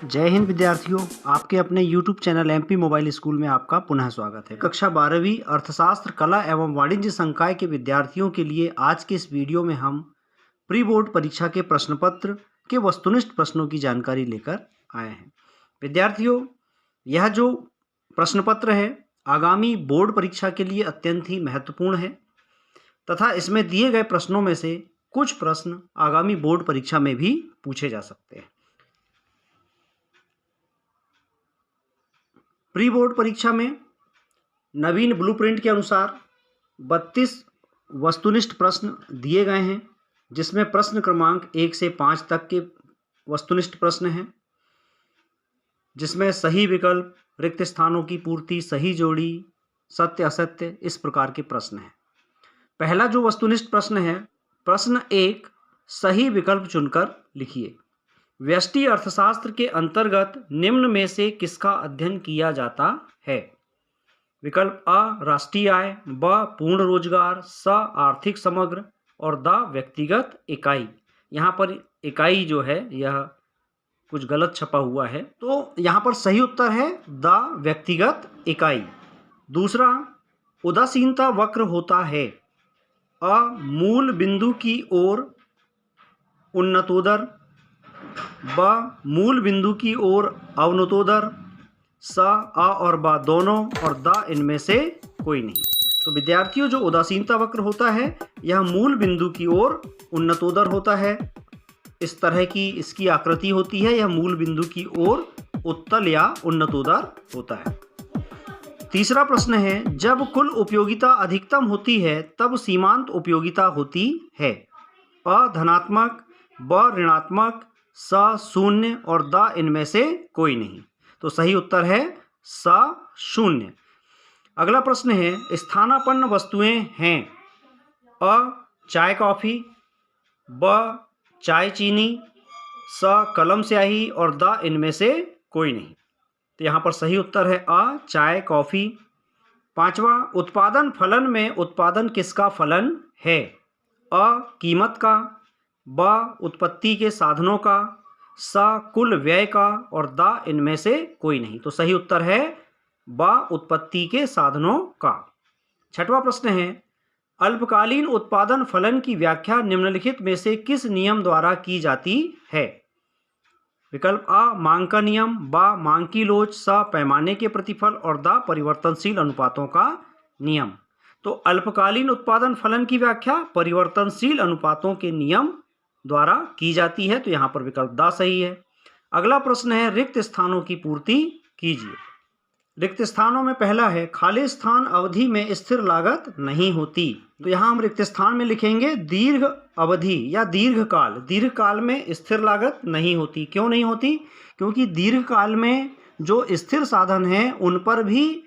जय हिंद विद्यार्थियों, आपके अपने YouTube channel MP mobile school में आपका पुनः स्वागत है। कक्षा 12वीं अर्थशास्त्र, कला एवं वाणिज्य संकाय के विद्यार्थियों के लिए आज के इस वीडियो में हम प्री बोर्ड परीक्षा के प्रश्न पत्र के वस्तुनिष्ठ प्रश्नों की जानकारी लेकर आए हैं। विद्यार्थियों, यह जो प्रश्न पत्र है आगामी बोर्ड परीक्षा के लिए अत्यंत ही महत्वपूर्ण है तथा इसमें दिए गए प्रश्नों में से कुछ प्रश्न आगामी बोर्ड परीक्षा में भी पूछे जा सकते हैं। प्री बोर्ड परीक्षा में नवीन ब्लूप्रिंट के अनुसार 32 वस्तुनिष्ठ प्रश्न दिए गए हैं, जिसमें प्रश्न क्रमांक 1 से 5 तक के वस्तुनिष्ठ प्रश्न हैं, जिसमें सही विकल्प, रिक्त स्थानों की पूर्ति, सही जोड़ी, सत्य असत्य इस प्रकार के प्रश्न हैं। पहला जो वस्तुनिष्ठ प्रश्न है, प्रश्न 1, सही विकल्प चुनकर लिखिए। व्यष्टि अर्थशास्त्र के अंतर्गत निम्न में से किसका अध्ययन किया जाता है? विकल्प अ राष्ट्रीय आय, ब पूर्ण रोजगार, स आर्थिक समग्र और द व्यक्तिगत इकाई। यहाँ पर इकाई जो है यह कुछ गलत छपा हुआ है, तो यहाँ पर सही उत्तर है द व्यक्तिगत इकाई। दूसरा, उदासीनता वक्र होता है अ मूल बिंदु की ओर उन्नतोदर, ब मूल बिंदु की ओर अवनतोदर, स अ और ब दोनों और द इनमें से कोई नहीं। तो विद्यार्थियों, जो उदासीनता वक्र होता है यह मूल बिंदु की ओर उन्नतोदर होता है। इस तरह की इसकी आकृति होती है, यह मूल बिंदु की ओर उत्तल या उन्नतोदर होता है। तीसरा प्रश्न है, जब कुल उपयोगिता अधिकतम होती है तब सीमांत उपयोगिता होती है। अ धनात्मक, ब ऋणात्मक, स शून्य और द इनमें से कोई नहीं। तो सही उत्तर है स शून्य। अगला प्रश्न है, स्थानापन्न वस्तुएं हैं अ चाय कॉफी, ब चाय चीनी, स कलम स्याही और द इनमें से कोई नहीं। तो यहाँ पर सही उत्तर है अ चाय कॉफी। पांचवा, उत्पादन फलन में उत्पादन किसका फलन है? अ कीमत का, ब उत्पत्ति के साधनों का, स कुल व्यय का और द इनमें से कोई नहीं। तो सही उत्तर है ब उत्पत्ति के साधनों का। छठवां प्रश्न है, अल्पकालीन उत्पादन फलन की व्याख्या निम्नलिखित में से किस नियम द्वारा की जाती है? विकल्प अ मांग का नियम, ब मांग की लोच, स पैमाने के प्रतिफल और द परिवर्तनशील अनुपातों का नियम। तो अल्पकालीन उत्पादन फलन की व्याख्या परिवर्तनशील अनुपातों के नियम द्वारा की जाती है। तो यहाँ पर विकल्प द सही है। अगला प्रश्न है, रिक्त स्थानों की पूर्ति कीजिए। रिक्त स्थानों में पहला है, खाली स्थान अवधि में स्थिर लागत नहीं होती। तो यहाँ हम रिक्त स्थान में लिखेंगे दीर्घ अवधि या दीर्घकाल। दीर्घकाल में स्थिर लागत नहीं होती। क्यों नहीं होती? क्योंकि दीर्घकाल में जो स्थिर साधन हैं उन पर भी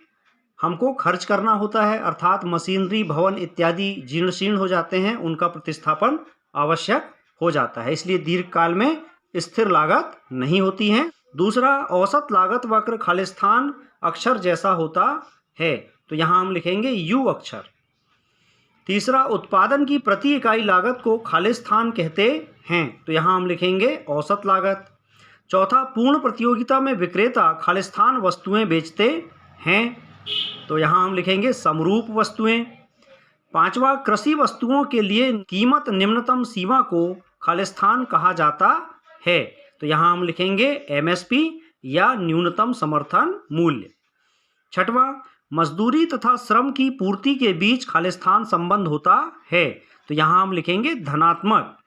हमको खर्च करना होता है, अर्थात मशीनरी, भवन इत्यादि जीर्ण शीर्ण हो जाते हैं, उनका प्रतिस्थापन आवश्यक हो जाता है। इसलिए दीर्घकाल में स्थिर लागत नहीं होती है। दूसरा, औसत लागत वक्र खालिस्तान अक्षर जैसा होता है। तो यहाँ हम लिखेंगे यू अक्षर। तीसरा, उत्पादन की प्रति इकाई लागत को खालिस्तान कहते हैं। तो यहाँ हम लिखेंगे औसत लागत। चौथा, पूर्ण प्रतियोगिता में विक्रेता खालिस्तान वस्तुएं बेचते हैं। तो यहाँ हम लिखेंगे समरूप वस्तुएं। पांचवा, कृषि वस्तुओं के लिए कीमत निम्नतम सीमा को खालिस्तान कहा जाता है। तो यहाँ हम लिखेंगे MSP या न्यूनतम समर्थन मूल्य। छठवां, मजदूरी तथा श्रम की पूर्ति के बीच खालिस्तान संबंध होता है। तो यहाँ हम लिखेंगे धनात्मक,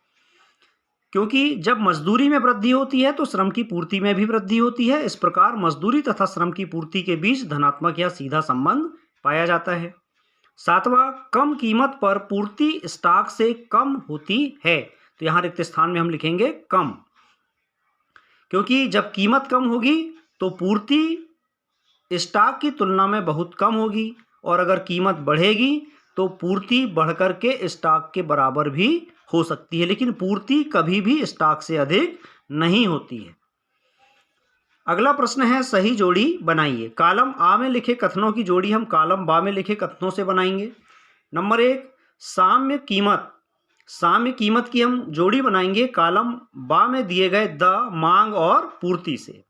क्योंकि जब मजदूरी में वृद्धि होती है तो श्रम की पूर्ति में भी वृद्धि होती है। इस प्रकार मजदूरी तथा श्रम की पूर्ति के बीच धनात्मक या सीधा संबंध पाया जाता है। सातवां, कम कीमत पर पूर्ति स्टॉक से कम होती है। तो यहाँ रिक्त स्थान में हम लिखेंगे कम, क्योंकि जब कीमत कम होगी तो पूर्ति स्टॉक की तुलना में बहुत कम होगी, और अगर कीमत बढ़ेगी तो पूर्ति बढ़कर के स्टॉक के बराबर भी हो सकती है, लेकिन पूर्ति कभी भी स्टॉक से अधिक नहीं होती है। अगला प्रश्न है, सही जोड़ी बनाइए। कॉलम आ में लिखे कथनों की जोड़ी हम कॉलम बा में लिखे कथनों से बनाएंगे। नंबर 1, साम्य कीमत। साम्य कीमत की हम जोड़ी बनाएंगे कॉलम बा में दिए गए द, मांग और पूर्ति से।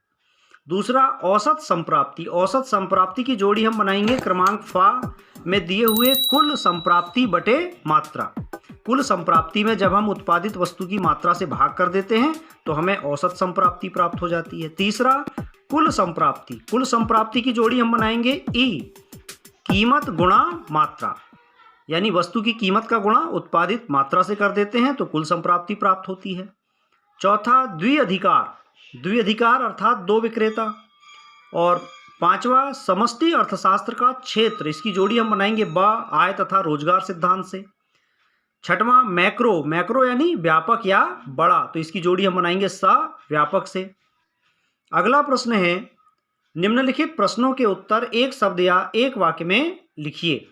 दूसरा औसत संप्राप्ति। औसत संप्राप्ति की जोड़ी हम बनाएंगे क्रमांक फा में दिए हुए कुल संप्राप्ति बटे मात्रा। कुल संप्राप्ति में जब हम उत्पादित वस्तु की मात्रा से भाग कर देते हैं तो हमें औसत संप्राप्ति प्राप्त हो जाती है। तीसरा कुल संप्राप्ति। कुल संप्राप्ति की जोड़ी हम बनाएंगे ई कीमत गुणा मात्रा, यानी वस्तु की कीमत का गुणा उत्पादित मात्रा से कर देते हैं तो कुल संप्राप्ति प्राप्त होती है। चौथा द्विअधिकार। द्विअधिकार अर्थात दो विक्रेता। और पांचवा समष्टि अर्थशास्त्र का क्षेत्र। इसकी जोड़ी हम बनाएंगे ब आय तथा रोजगार सिद्धांत से। छठवां मैक्रो। मैक्रो यानी व्यापक या बड़ा, तो इसकी जोड़ी हम बनाएंगे स व्यापक से। अगला प्रश्न है निम्नलिखित प्रश्नों के उत्तर एक शब्द या एक वाक्य में लिखिए।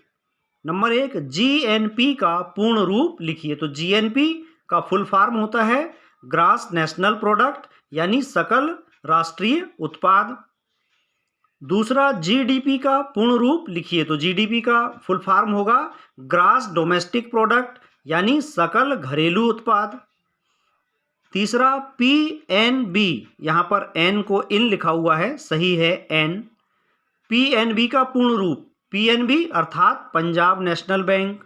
नंबर 1 जीएनपी का पूर्ण रूप लिखिए। तो जीएनपी का फुल फॉर्म होता है ग्रॉस नेशनल प्रोडक्ट, यानी सकल राष्ट्रीय उत्पाद। दूसरा जीडीपी का पूर्ण रूप लिखिए। तो जीडीपी का फुल फॉर्म होगा ग्रॉस डोमेस्टिक प्रोडक्ट, यानी सकल घरेलू उत्पाद। तीसरा पीएनबी, यहाँ पर एन को इन लिखा हुआ है, सही है एन। पीएनबी का पूर्ण रूप पीएनबी अर्थात पंजाब नेशनल बैंक।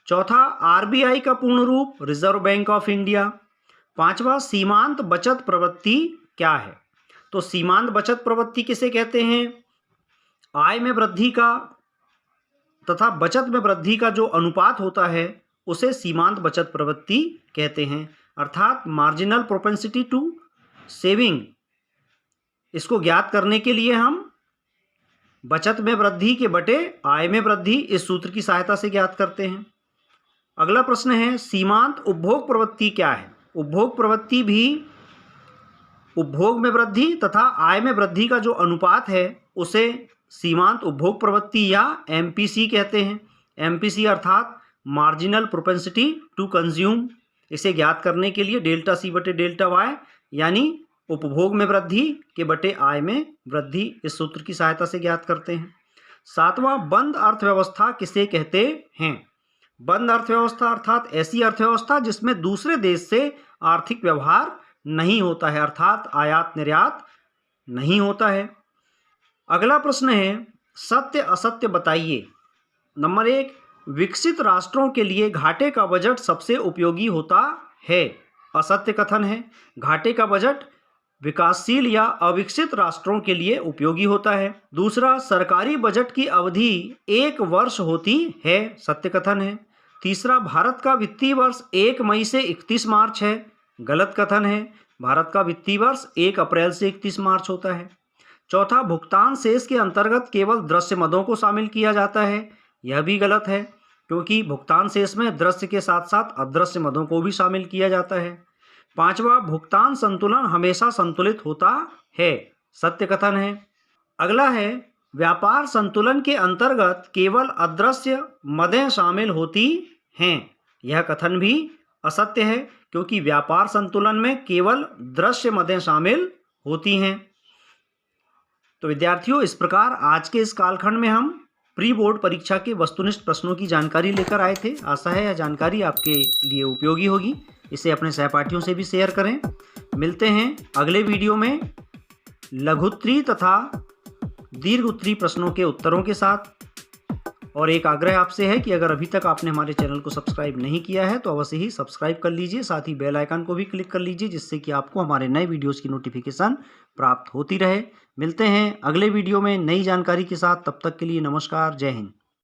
चौथा आरबीआई का पूर्ण रूप रिजर्व बैंक ऑफ इंडिया। पांचवा सीमांत बचत प्रवृत्ति क्या है? तो सीमांत बचत प्रवृत्ति किसे कहते हैं? आय में वृद्धि का तथा बचत में वृद्धि का जो अनुपात होता है उसे सीमांत बचत प्रवृत्ति कहते हैं, अर्थात मार्जिनल प्रोपेंसिटी टू सेविंग। इसको ज्ञात करने के लिए हम बचत में वृद्धि के बटे आय में वृद्धि इस सूत्र की सहायता से ज्ञात करते हैं। अगला प्रश्न है सीमांत उपभोग प्रवृत्ति क्या है? उपभोग प्रवृत्ति भी उपभोग में वृद्धि तथा आय में वृद्धि का जो अनुपात है उसे सीमांत उपभोग प्रवृत्ति या एमपीसी कहते हैं। एमपीसी अर्थात मार्जिनल प्रोपेंसिटी टू कंज्यूम। इसे ज्ञात करने के लिए डेल्टा सी बटे डेल्टा वाई, यानी उपभोग में वृद्धि के बटे आय में वृद्धि, इस सूत्र की सहायता से ज्ञात करते हैं। सातवां बंद अर्थव्यवस्था किसे कहते हैं? बंद अर्थव्यवस्था अर्थात ऐसी अर्थव्यवस्था जिसमें दूसरे देश से आर्थिक व्यवहार नहीं होता है, अर्थात आयात निर्यात नहीं होता है। अगला प्रश्न है सत्य असत्य बताइए। नंबर 1 विकसित राष्ट्रों के लिए घाटे का बजट सबसे उपयोगी होता है। असत्य कथन है। घाटे का बजट विकासशील या अविकसित राष्ट्रों के लिए उपयोगी होता है। दूसरा सरकारी बजट की अवधि 1 वर्ष होती है। सत्य कथन है। तीसरा भारत का वित्तीय वर्ष 1 मई से 31 मार्च है। गलत कथन है। भारत का वित्तीय वर्ष 1 अप्रैल से 31 मार्च होता है। चौथा भुगतान शेष के अंतर्गत केवल दृश्य मदों को शामिल किया जाता है। यह भी गलत है, क्योंकि भुगतान शेष में दृश्य के साथ साथ अदृश्य मदों को भी शामिल किया जाता है। पांचवा भुगतान संतुलन हमेशा संतुलित होता है। सत्य कथन है। अगला है व्यापार संतुलन के अंतर्गत केवल अदृश्य मदें शामिल होती हैं। यह कथन भी असत्य है, क्योंकि व्यापार संतुलन में केवल दृश्य मदें शामिल होती हैं। तो विद्यार्थियों, इस प्रकार आज के इस कालखंड में हम प्री बोर्ड परीक्षा के वस्तुनिष्ठ प्रश्नों की जानकारी लेकर आए थे। आशा है यह जानकारी आपके लिए उपयोगी होगी। इसे अपने सहपाठियों से भी शेयर करें। मिलते हैं अगले वीडियो में लघुत्तरी तथा दीर्घोत्तरी प्रश्नों के उत्तरों के साथ। और एक आग्रह आपसे है कि अगर अभी तक आपने हमारे चैनल को सब्सक्राइब नहीं किया है तो अवश्य ही सब्सक्राइब कर लीजिए, साथ ही बेल आइकन को भी क्लिक कर लीजिए, जिससे कि आपको हमारे नए वीडियोज़ की नोटिफिकेशन प्राप्त होती रहे। मिलते हैं अगले वीडियो में नई जानकारी के साथ। तब तक के लिए नमस्कार, जय हिंद।